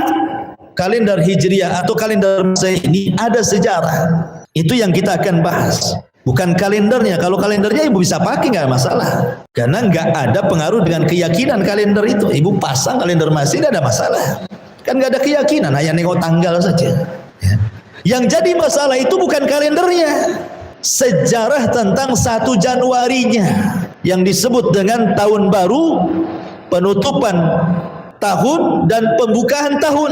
kalender Hijriah atau kalender Masehi ini ada sejarah. Itu yang kita akan bahas. Bukan kalendernya. Kalau kalendernya ibu bisa pakai nggak masalah. Karena nggak ada pengaruh dengan keyakinan kalender itu. Ibu pasang kalender Masehi tidak ada masalah. Kan nggak ada keyakinan, hanya nengok tanggal saja. Ya. Yang jadi masalah itu bukan kalendernya. Sejarah tentang 1 Januarinya yang disebut dengan tahun baru, penutupan tahun dan pembukaan tahun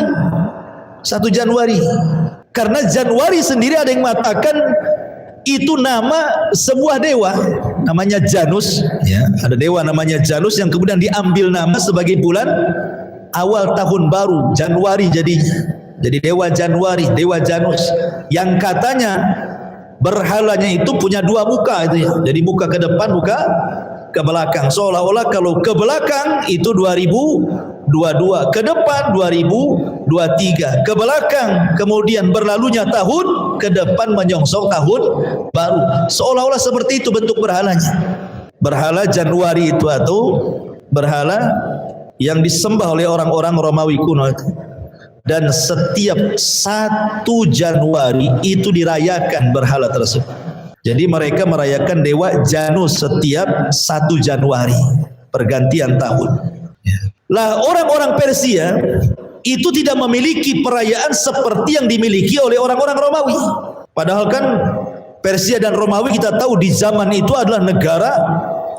1 Januari. Karena Januari sendiri ada yang mengatakan itu nama sebuah dewa namanya Janus ya. Ada dewa namanya Janus yang kemudian diambil nama sebagai bulan awal tahun baru Januari jadinya. Jadi dewa Januari, dewa Janus yang katanya berhalanya itu punya 2 muka itu ya. Jadi muka ke depan, muka ke belakang. Seolah-olah kalau ke belakang itu 2022, ke depan 2023, ke belakang kemudian berlalunya tahun, ke depan menyongsong tahun baru. Seolah-olah seperti itu bentuk berhalanya. Berhala Januari itu atau berhala yang disembah oleh orang-orang Romawi kuno itu. Dan setiap 1 Januari itu dirayakan berhala tersebut. Jadi mereka merayakan dewa Janus setiap 1 Januari pergantian tahun. Lah orang-orang Persia itu tidak memiliki perayaan seperti yang dimiliki oleh orang-orang Romawi. Padahal kan Persia dan Romawi kita tahu di zaman itu adalah negara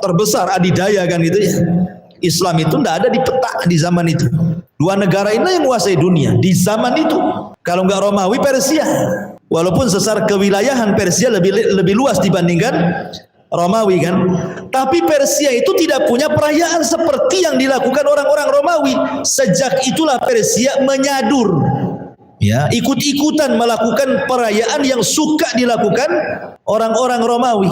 terbesar adidaya kan gitu ya. Islam itu tidak ada di peta di zaman itu. 2 negara ini yang menguasai dunia di zaman itu. Kalau nggak Romawi, Persia. Walaupun secara kewilayahan Persia lebih luas dibandingkan Romawi kan. Tapi Persia itu tidak punya perayaan seperti yang dilakukan orang-orang Romawi. Sejak itulah Persia menyadur. Ya, ikut-ikutan melakukan perayaan yang suka dilakukan orang-orang Romawi.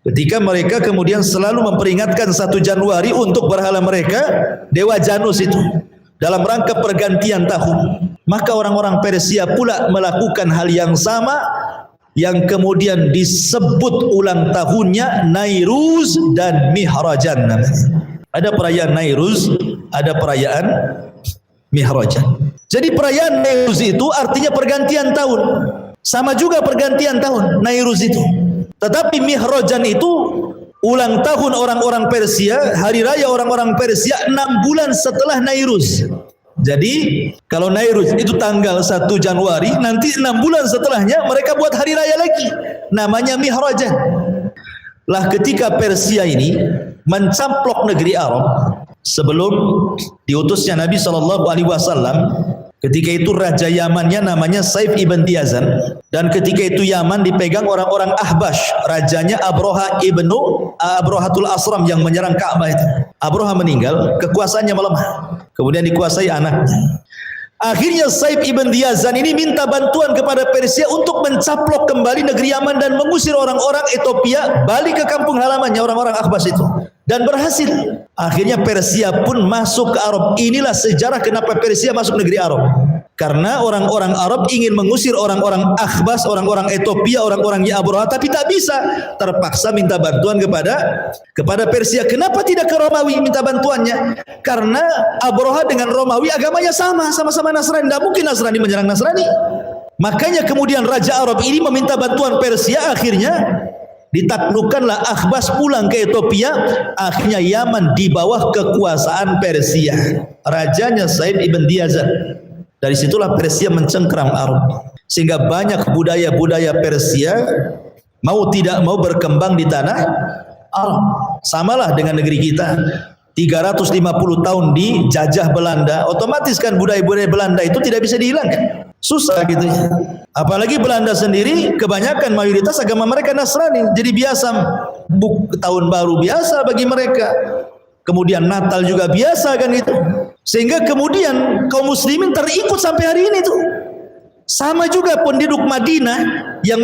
Ketika mereka kemudian selalu memperingatkan 1 Januari untuk berhala mereka, dewa Janus itu. Dalam rangka pergantian tahun. Maka orang-orang Persia pula melakukan hal yang sama yang kemudian disebut ulang tahunnya Nairuz dan Mihrajan namanya. Ada perayaan Nairuz, ada perayaan Mihrajan. Jadi perayaan Nairuz itu artinya pergantian tahun. Sama juga pergantian tahun Nairuz itu. Tetapi Mihrajan itu ulang tahun orang-orang Persia, hari raya orang-orang Persia 6 bulan setelah Nairuz. Jadi kalau Nairuz itu tanggal 1 Januari, nanti 6 bulan setelahnya mereka buat hari raya lagi, namanya Mihrajan. Lah ketika Persia ini mencaplok negeri Arab sebelum diutusnya Nabi SAW, ketika itu Raja Yamannya namanya Saif ibn Diyazan, dan ketika itu Yaman dipegang orang-orang Ahbash, rajanya Abrohatul Asram yang menyerang Ka'bah itu. Abroha meninggal, kekuasaannya melemah, kemudian dikuasai anaknya. Akhirnya Saif ibn Diyazan ini minta bantuan kepada Persia untuk mencaplok kembali negeri Yaman dan mengusir orang-orang Ethiopia balik ke kampung halamannya orang-orang Ahbash itu. Dan berhasil. Akhirnya Persia pun masuk ke Arab. Inilah sejarah kenapa Persia masuk negeri Arab. Karena orang-orang Arab ingin mengusir orang-orang Ahbas, orang-orang Ethiopia, orang-orang Abroha, tapi tak bisa. Terpaksa minta bantuan kepada Persia. Kenapa tidak ke Romawi minta bantuannya? Karena Abroha dengan Romawi agamanya sama-sama Nasrani. Tidak mungkin Nasrani menyerang Nasrani. Makanya kemudian Raja Arab ini meminta bantuan Persia, akhirnya ditaklukkanlah Ahbas pulang ke Ethiopia. Akhirnya Yaman di bawah kekuasaan Persia, rajanya Said ibn Diyazan. Dari situlah Persia mencengkram Arab, sehingga banyak budaya-budaya Persia mau tidak mau berkembang di tanah Arab. Samalah dengan negeri kita, 350 tahun dijajah Belanda, otomatis kan budaya-budaya Belanda itu tidak bisa dihilangkan. Susah gitu ya. Apalagi Belanda sendiri kebanyakan mayoritas agama mereka Nasrani. Jadi biasa tahun baru biasa bagi mereka. Kemudian Natal juga biasa kan itu. Sehingga kemudian kaum muslimin terikut sampai hari ini tuh. Sama juga penduduk Madinah yang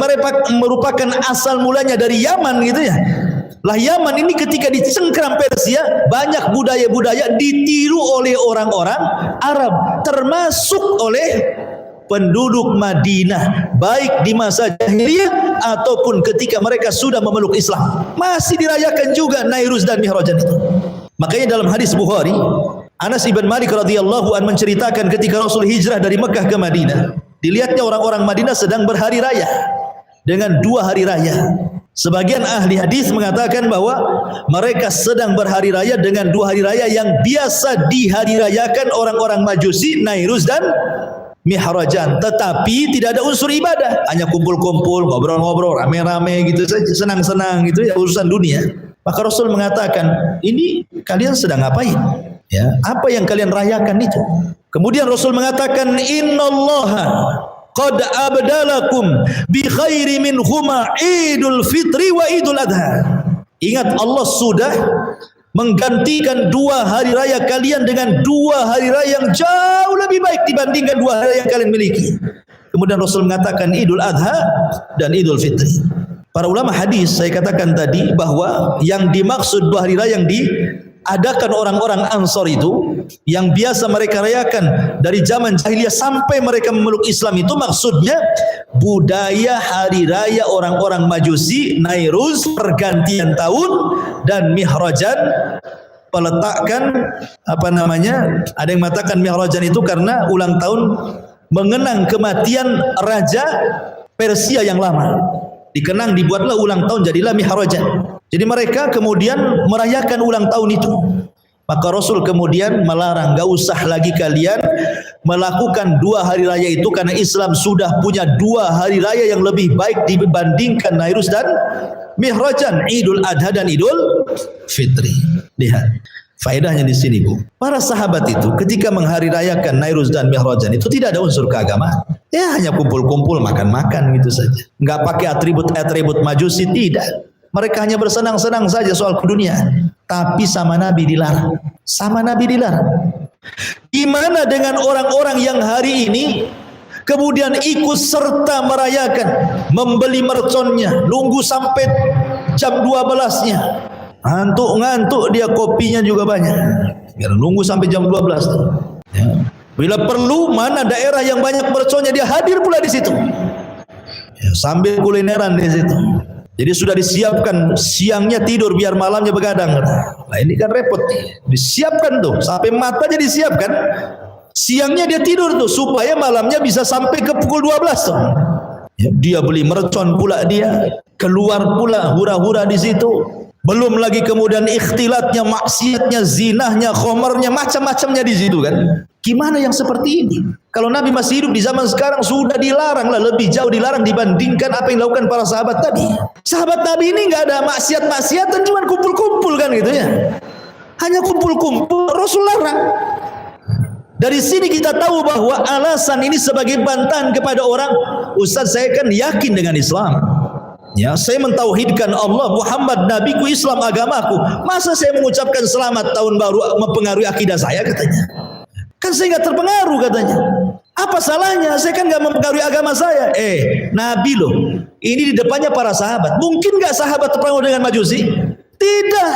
merupakan asal mulanya dari Yaman gitu ya. Lah Yaman ini ketika dicengkram Persia, banyak budaya-budaya ditiru oleh orang-orang Arab, termasuk oleh penduduk Madinah, baik di masa jahiliyah ataupun ketika mereka sudah memeluk Islam. Masih dirayakan juga Nairuz dan Mihrajan itu. Makanya dalam hadis Bukhari, Anas ibn Malik radhiyallahu anhu menceritakan ketika Rasul hijrah dari Mekah ke Madinah, dilihatnya orang-orang Madinah sedang berhari raya dengan 2 hari raya. Sebagian ahli hadis mengatakan bahwa mereka sedang berhari raya dengan 2 hari raya yang biasa dihari rayakan orang-orang Majusi, Nairuz dan Mihrajan, tetapi tidak ada unsur ibadah, hanya kumpul-kumpul, ngobrol-ngobrol, rame-rame gitu saja, senang-senang gitu ya, urusan dunia. Maka Rasul mengatakan, ini kalian sedang ngapain? Ya, apa yang kalian rayakan itu? Kemudian Rasul mengatakan, innallaha qad abdalakum bi khairi minhuma Idul Fitri wa Idul Adha. Ingat, Allah sudah menggantikan 2 hari raya kalian dengan 2 hari raya yang jauh lebih baik dibandingkan 2 hari yang kalian miliki. Kemudian Rasul mengatakan Idul Adha dan Idul Fitri. Para ulama hadis, saya katakan tadi bahwa yang dimaksud 2 hari raya yang diadakan orang-orang Ansor itu, yang biasa mereka rayakan dari zaman jahiliyah sampai mereka memeluk Islam, itu maksudnya budaya hari raya orang-orang Majusi, Nairuz, pergantian tahun, dan Mihrajan, peletakan ada yang mengatakan Mihrajan itu karena ulang tahun mengenang kematian Raja Persia yang lama. Dikenang, dibuatlah ulang tahun, jadilah Mihrajan. Jadi mereka kemudian merayakan ulang tahun itu. Maka Rasul kemudian melarang, enggak usah lagi kalian melakukan 2 hari raya itu, karena Islam sudah punya 2 hari raya yang lebih baik dibandingkan Nairuz dan Mihrajan, Idul Adha dan Idul Fitri. Lihat faedahnya di sini, Bu. Para sahabat itu ketika menghari rayakan Nairuz dan Mihrajan itu tidak ada unsur keagamaan. Ya hanya kumpul-kumpul, makan-makan gitu saja. Enggak pakai atribut-atribut Majusi, tidak. Mereka hanya bersenang-senang saja soal dunia. Tapi sama Nabi dilarang. Sama Nabi dilarang. Gimana dengan orang-orang yang hari ini kemudian ikut serta merayakan, membeli merconnya, nunggu sampai jam 12-nya. Ngantuk-ngantuk dia, kopinya juga banyak. Nunggu sampai jam 12. Ya. Bila perlu, mana daerah yang banyak merconnya, dia hadir pula di situ. Ya, sambil kulineran di situ. Jadi sudah disiapkan, siangnya tidur biar malamnya begadang. Nah ini kan repot nih. Disiapkan tuh, sampai matanya disiapkan. Siangnya dia tidur tuh, supaya malamnya bisa sampai ke pukul 12 tuh. Ya, dia beli mercon pula dia, keluar pula hura-hura di situ. Belum lagi kemudian ikhtilatnya, maksiatnya, zinahnya, khomernya, macam-macamnya di situ kan. Gimana yang seperti ini? Kalau Nabi masih hidup di zaman sekarang sudah dilarang lah, lebih jauh dilarang dibandingkan apa yang dilakukan para sahabat tadi. Sahabat Nabi ini nggak ada maksiat-maksiatan, cuma kumpul-kumpul kan gitu ya. Hanya kumpul-kumpul, Rasul larang. Dari sini kita tahu bahwa alasan ini sebagai bantahan kepada orang, Ustaz saya kan yakin dengan Islam. Ya, saya mentauhidkan Allah, Muhammad nabiku, Islam agamaku. Masa saya mengucapkan selamat tahun baru mempengaruhi akidah saya, katanya. Kan saya nggak terpengaruh, katanya. Apa salahnya? Saya kan nggak mempengaruhi agama saya. Nabi loh. Ini di depannya para sahabat. Mungkin nggak sahabat terpengaruh dengan Majusi? Tidak.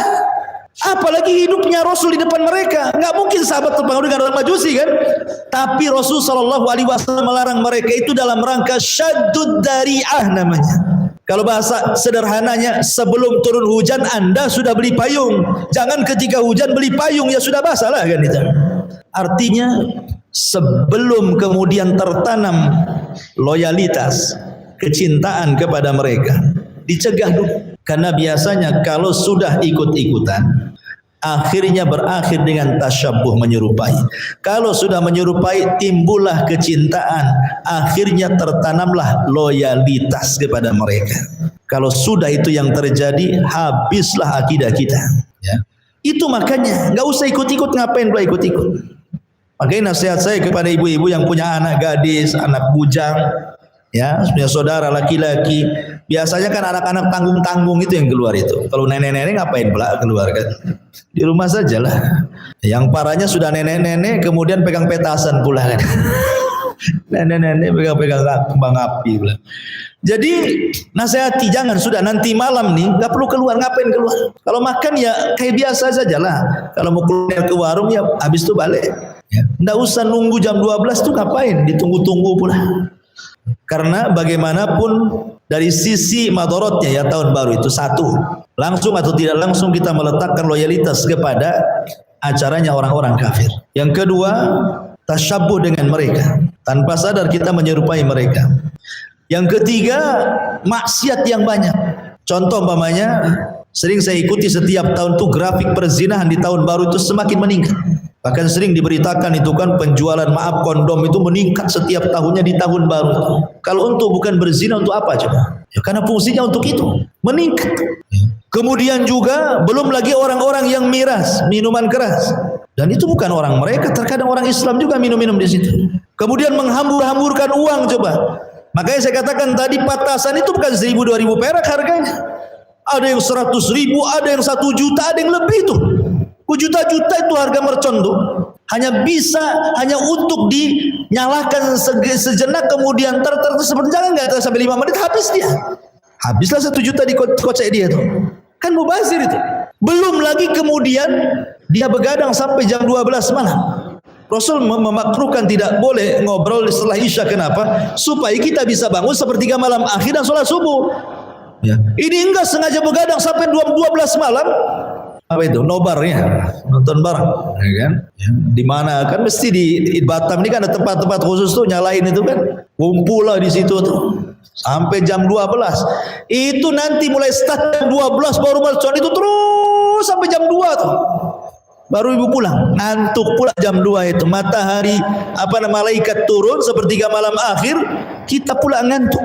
Apalagi hidupnya Rasul di depan mereka. Nggak mungkin sahabat terpengaruh dengan orang Majusi kan? Tapi Rasul SAW melarang mereka itu dalam rangka syaddud dari'ah namanya. Kalau bahasa sederhananya, sebelum turun hujan Anda sudah beli payung. Jangan ketika hujan beli payung, ya sudah basah lah kan itu. Artinya sebelum kemudian tertanam loyalitas, kecintaan kepada mereka, dicegah dulu. Karena biasanya kalau sudah ikut-ikutan, akhirnya berakhir dengan tasyabbuh, menyerupai. Kalau sudah menyerupai, timbullah kecintaan, akhirnya tertanamlah loyalitas kepada mereka. Kalau sudah itu yang terjadi, habislah akidah kita. Ya. Itu makanya nggak usah ikut-ikut, ngapain pula ikut-ikut. Makanya nasihat saya kepada ibu-ibu yang punya anak gadis, anak bujang, Ya, punya saudara laki-laki. Biasanya kan anak-anak tanggung-tanggung itu yang keluar itu. Kalau nenek-nenek ngapain pula keluar kan? Di rumah saja lah. Yang parahnya sudah nenek-nenek kemudian pegang petasan pula kan. Nenek-nenek pegang-pegang kembang api pula. Jadi nasihati jangan, sudah nanti malam nih nggak perlu keluar, ngapain keluar? Kalau makan ya kayak biasa saja lah. Kalau mau keluar ke warung ya habis itu balik. Ya. Nggak usah nunggu jam 12 tuh, ngapain ditunggu-tunggu pula. Karena bagaimanapun dari sisi madorotnya ya tahun baru itu satu, langsung atau tidak langsung kita meletakkan loyalitas kepada acaranya orang-orang kafir. Yang kedua, tasyabbuh dengan mereka, tanpa sadar kita menyerupai mereka. Yang ketiga, maksiat yang banyak. Contoh umpamanya, sering saya ikuti setiap tahun tuh grafik perzinahan di tahun baru itu semakin meningkat. Bahkan sering diberitakan itu kan penjualan kondom itu meningkat setiap tahunnya di tahun baru. Kalau untuk bukan berzina untuk apa coba? Ya karena fungsinya untuk itu, meningkat. Kemudian juga belum lagi orang-orang yang miras minuman keras. Dan itu bukan orang mereka, terkadang orang Islam juga minum-minum di situ. Kemudian menghambur-hamburkan uang coba. Makanya saya katakan tadi patasan itu bukan 1.000-2.000 perak harganya. Ada yang 100.000, ada yang 1 juta, ada yang lebih tuh. Juta-juta itu harga mercon tuh. Hanya untuk dinyalakan sejenak kemudian sebentar nggak sampai 5 menit habis dia. Habislah 1 juta di kocek dia tuh. Kan mubazir itu. Belum lagi kemudian dia begadang sampai jam 12 malam. Rasul memakruhkan tidak boleh ngobrol setelah Isya. Kenapa? Supaya kita bisa bangun sepertiga malam akhir dan sholat subuh. Ya. Ini enggak sengaja begadang sampai 12 malam. Apa itu? Nobarnya nonton bareng, ya kan? Ya. Di mana kan mesti di Batam ini kan ada tempat-tempat khusus tuh nyalain itu kan. Kumpul lah di situ tuh sampai jam 12. Itu nanti mulai start jam 12 baru mercon itu terus sampai jam 2 tuh. Baru ibu pulang, ngantuk pula jam 2 itu. Matahari malaikat turun sepertiga malam akhir, kita pula ngantuk.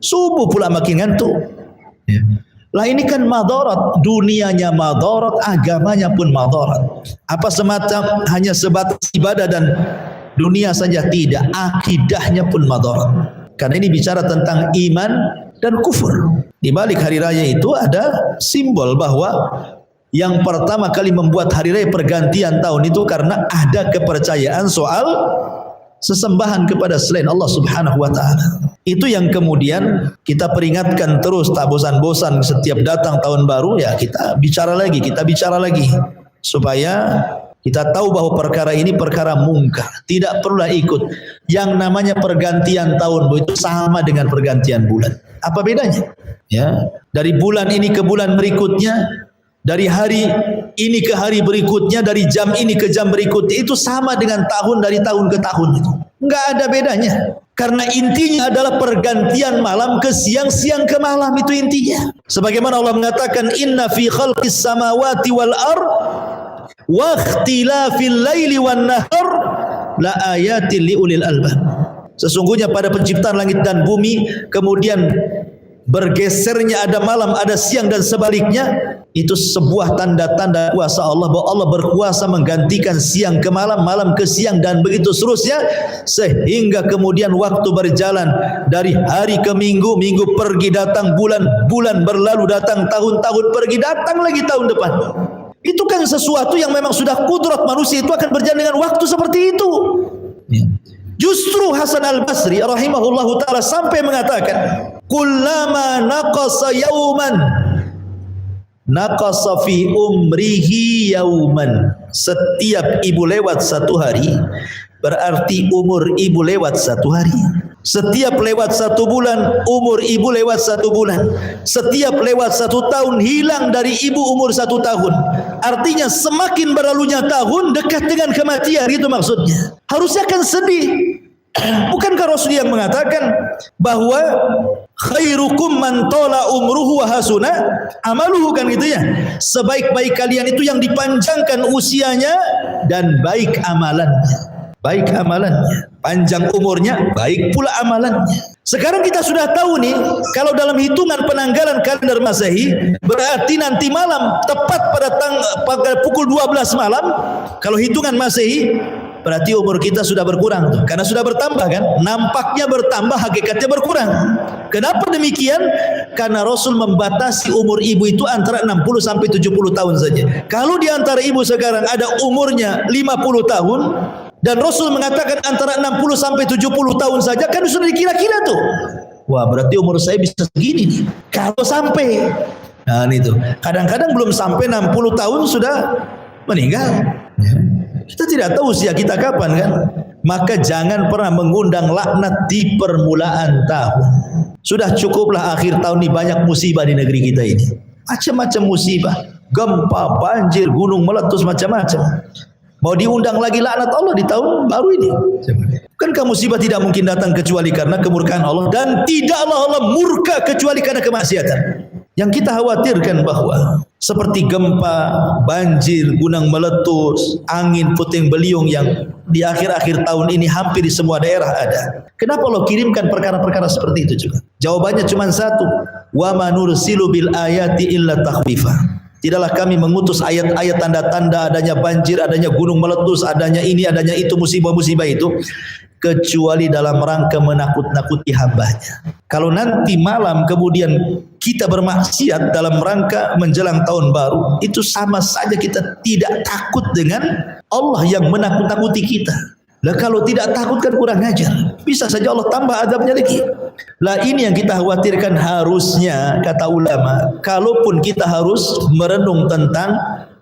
Subuh pula makin ngantuk. Ya. Lah ini kan madarat, dunianya madarat, agamanya pun madarat. Apa semacam hanya sebatas ibadah dan dunia saja? Tidak, akidahnya pun madarat. Karena ini bicara tentang iman dan kufur. Di balik hari raya itu ada simbol bahwa yang pertama kali membuat hari raya pergantian tahun itu karena ada kepercayaan soal sesembahan kepada selain Allah Subhanahu wa taala. Itu yang kemudian kita peringatkan terus, tak bosan-bosan setiap datang tahun baru ya kita bicara lagi supaya kita tahu bahwa perkara ini perkara mungkar. Tidak perlulah ikut. Yang namanya pergantian tahun itu sama dengan pergantian bulan. Apa bedanya? Ya, dari bulan ini ke bulan berikutnya, dari hari ini ke hari berikutnya, dari jam ini ke jam berikutnya, itu sama dengan tahun dari tahun ke tahun itu. Enggak ada bedanya. Karena intinya adalah pergantian malam ke siang, siang ke malam, itu intinya. Sebagaimana Allah mengatakan inna fi khalqis samawati wal ard wa ikhtilafil laili wan nahar la ayatin liulil albab. Sesungguhnya pada penciptaan langit dan bumi, kemudian bergesernya ada malam, ada siang dan sebaliknya, itu sebuah tanda-tanda kuasa Allah bahwa Allah berkuasa menggantikan siang ke malam, malam ke siang dan begitu seterusnya sehingga kemudian waktu berjalan dari hari ke minggu, minggu pergi datang bulan, bulan berlalu datang tahun, tahun pergi datang lagi tahun depan. Itu kan sesuatu yang memang sudah kudrat manusia itu akan berjalan dengan waktu seperti itu. Ya. Justru Hasan Al-Basri rahimahullahu ta'ala sampai mengatakan kullama naqasa yauman naqasa fi umrihi yauman. Setiap ibu lewat 1 hari berarti umur ibu lewat 1 hari. Setiap lewat 1 bulan umur ibu lewat 1 bulan. Setiap lewat 1 tahun hilang dari ibu umur 1 tahun. Artinya semakin berlalunya tahun dekat dengan kematian, itu maksudnya. Harusnya kan sedih. Bukankah Rasul yang mengatakan bahwa khairukum man tola umruhu wa hasuna amaluhu, kan gitu ya. Sebaik-baik kalian itu yang dipanjangkan usianya dan baik amalannya. Baik amalannya, panjang umurnya, baik pula amalannya. Sekarang kita sudah tahu nih, kalau dalam hitungan penanggalan kalender Masehi, berarti nanti malam tepat pada pukul 12 malam, kalau hitungan Masehi, berarti umur kita sudah berkurang tuh. Karena sudah bertambah kan? Nampaknya bertambah, hakikatnya berkurang. Kenapa demikian? Karena Rasul membatasi umur ibu itu antara 60 sampai 70 tahun saja. Kalau di antara ibu sekarang ada umurnya 50 tahun dan Rasul mengatakan antara 60 sampai 70 tahun saja, kan sudah dikira-kira tuh. Wah, berarti umur saya bisa segini nih. Kalau sampai. Nah, itu. Kadang-kadang belum sampai 60 tahun sudah meninggal. Kita tidak tahu usia kita kapan kan. Maka jangan pernah mengundang laknat di permulaan tahun. Sudah cukuplah akhir tahun ini banyak musibah di negeri kita ini. Macam-macam musibah. Gempa, banjir, gunung meletus, macam-macam. Mau diundang lagi laknat Allah di tahun baru ini? Bukankah musibah tidak mungkin datang kecuali karena kemurkaan Allah, dan tidaklah Allah murka kecuali karena kemaksiatan. Yang kita khawatirkan bahwa seperti gempa, banjir, gunung meletus, angin puting beliung yang di akhir-akhir tahun ini hampir di semua daerah ada. Kenapa Allah kirimkan perkara-perkara seperti itu juga? Jawabannya cuma satu, wa ma nursilu bil ayati illa takhwifa. Tidaklah kami mengutus ayat-ayat tanda-tanda adanya banjir, adanya gunung meletus, adanya ini, adanya itu, musibah-musibah itu, kecuali dalam rangka menakut-nakuti hambanya. Kalau nanti malam kemudian kita bermaksiat dalam rangka menjelang tahun baru, itu sama saja kita tidak takut dengan Allah yang menakut-nakuti kita. Lah kalau tidak takut kan kurang ajar. Bisa saja Allah tambah azabnya lagi. Lah ini yang kita khawatirkan. Harusnya kata ulama, kalaupun kita harus merenung tentang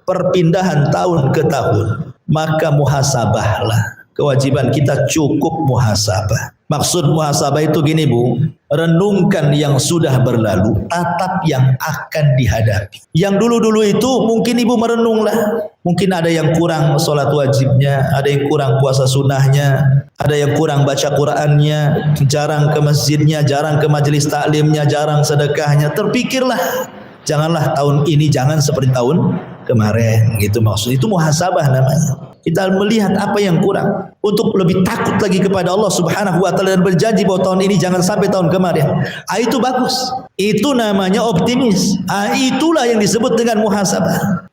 perpindahan tahun ke tahun, maka muhasabahlah. Kewajiban kita cukup muhasabah. Maksud muhasabah itu gini Bu, renungkan yang sudah berlalu, tatap yang akan dihadapi. Yang dulu-dulu itu mungkin Ibu merenunglah. Mungkin ada yang kurang sholat wajibnya, ada yang kurang puasa sunnahnya, ada yang kurang baca Qur'annya, jarang ke masjidnya, jarang ke majelis taklimnya, jarang sedekahnya. Terpikirlah, janganlah tahun ini jangan seperti tahun kemarin. Gitu maksud. Itu muhasabah namanya. Kita melihat apa yang kurang untuk lebih takut lagi kepada Allah Subhanahu wa taala dan berjanji bahwa tahun ini jangan sampai tahun kemarin. Itu bagus. Itu namanya optimis. Itulah yang disebut dengan muhasabah.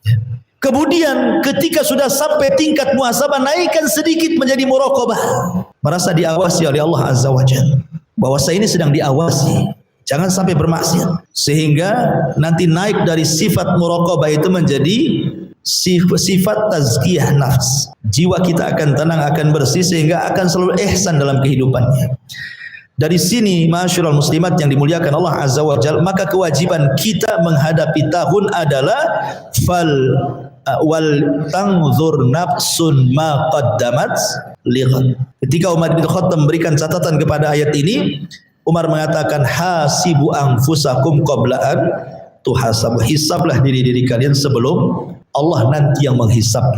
Kemudian ketika sudah sampai tingkat muhasabah, naikkan sedikit menjadi muraqabah. Merasa diawasi oleh Allah Azza wa Jalla. Bahwa saya ini sedang diawasi. Jangan sampai bermaksiat. Sehingga nanti naik dari sifat muraqabah itu menjadi sifat tazkiyah nafs. Jiwa kita akan tenang, akan bersih, sehingga akan selalu ihsan dalam kehidupannya. Dari sini ma'asyiral muslimat yang dimuliakan Allah Azza wa Jalla, maka kewajiban kita menghadapi tahun adalah wal tanzur nafsun ma qaddamat lighad. Ketika Umar bin Khattab memberikan catatan kepada ayat ini, Umar mengatakan hasibu anfusakum qabla an tuhasab. Hisablah diri-diri kalian sebelum Allah nanti yang menghisab.